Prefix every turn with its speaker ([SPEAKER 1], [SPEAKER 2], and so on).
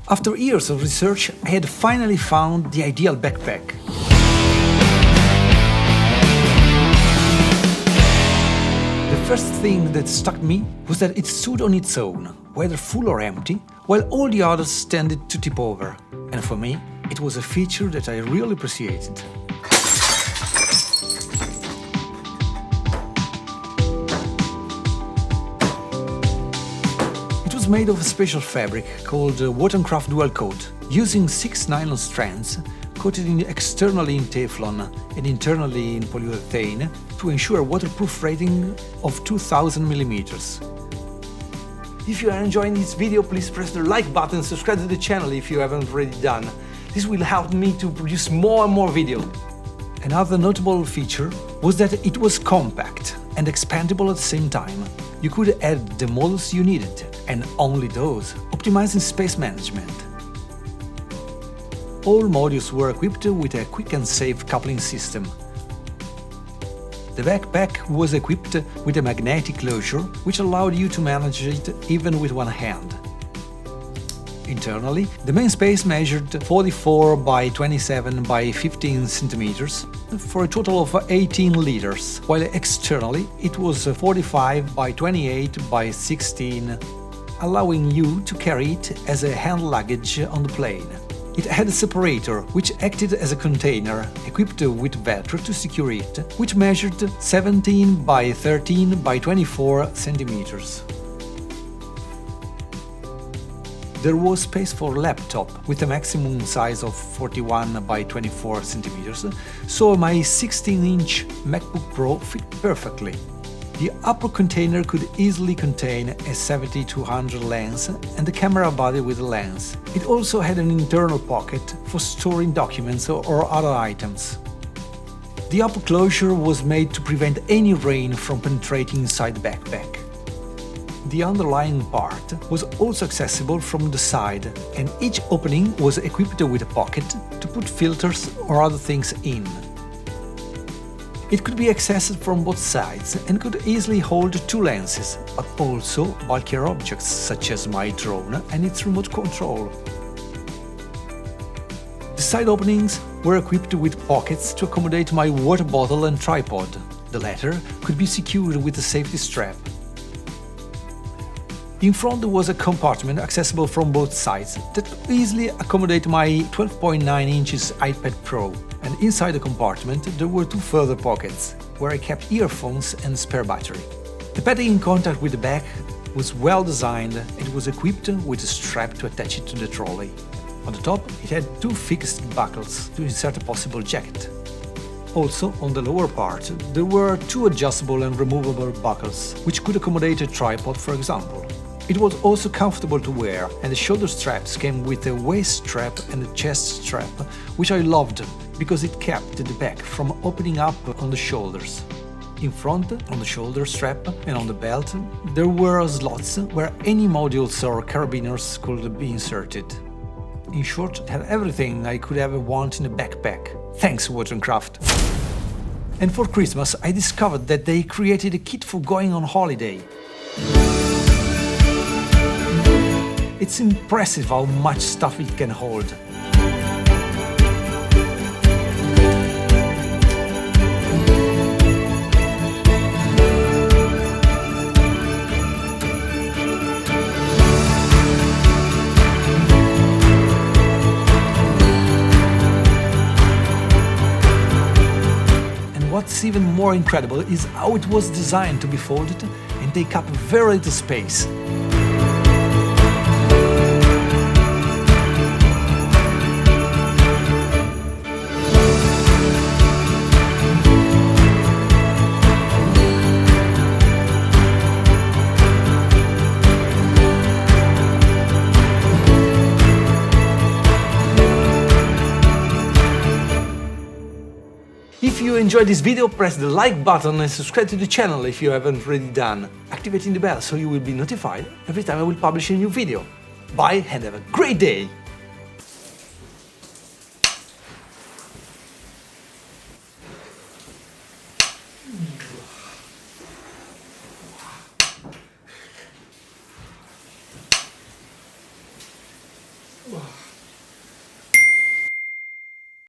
[SPEAKER 1] After years of research, I had finally found the ideal backpack. The first thing that struck me was that it stood on its own, whether full or empty, while all the others tended to tip over. And for me, it was a feature that I really appreciated. It was made of a special fabric called Wotancraft Dualcoat, using 6 nylon strands coated externally in Teflon and internally in polyurethane to ensure a waterproof rating of 2000 mm. If you are enjoying this video, please press the like button and subscribe to the channel if you haven't already done. This will help me to produce more and more videos. Another notable feature was that it was compact and expandable at the same time. You could add the models you needed, and only those, optimizing space management. All modules were equipped with a quick and safe coupling system. The backpack was equipped with a magnetic closure, which allowed you to manage it even with one hand. Internally, the main space measured 44 by 27 by 15 centimeters for a total of 18 liters, while externally it was 45 by 28 by 16, allowing you to carry it as a hand luggage on the plane. It had a separator, which acted as a container, equipped with Velcro to secure it, which measured 17 by 13 by 24 centimeters. There was space for a laptop, with a maximum size of 41 by 24 centimeters, so my 16-inch MacBook Pro fit perfectly. The upper container could easily contain a 70-200 lens and the camera body with a lens. It also had an internal pocket for storing documents or other items. The upper closure was made to prevent any rain from penetrating inside the backpack. The underlying part was also accessible from the side, and each opening was equipped with a pocket to put filters or other things in. It could be accessed from both sides and could easily hold 2 lenses, but also bulkier objects such as my drone and its remote control. The side openings were equipped with pockets to accommodate my water bottle and tripod. The latter could be secured with a safety strap. In front there was a compartment accessible from both sides that could easily accommodate my 12.9 inches iPad Pro, and inside the compartment there were 2 further pockets, where I kept earphones and spare battery. The padding in contact with the back was well designed and was equipped with a strap to attach it to the trolley. On the top it had 2 fixed buckles to insert a possible jacket. Also, on the lower part, there were 2 adjustable and removable buckles, which could accommodate a tripod, for example. It was also comfortable to wear, and the shoulder straps came with a waist strap and a chest strap, which I loved because it kept the back from opening up on the shoulders. In front, on the shoulder strap and on the belt, there were slots where any modules or carabiners could be inserted. In short, it had everything I could ever want in a backpack. Thanks, Watercraft! And for Christmas, I discovered that they created a kit for going on holiday. It's impressive how much stuff it can hold. And what's even more incredible is how it was designed to be folded and take up very little space. If you enjoyed this video, press the like button and subscribe to the channel if you haven't already done, activating the bell so you will be notified every time I will publish a new video. Bye and have a great day! Wow.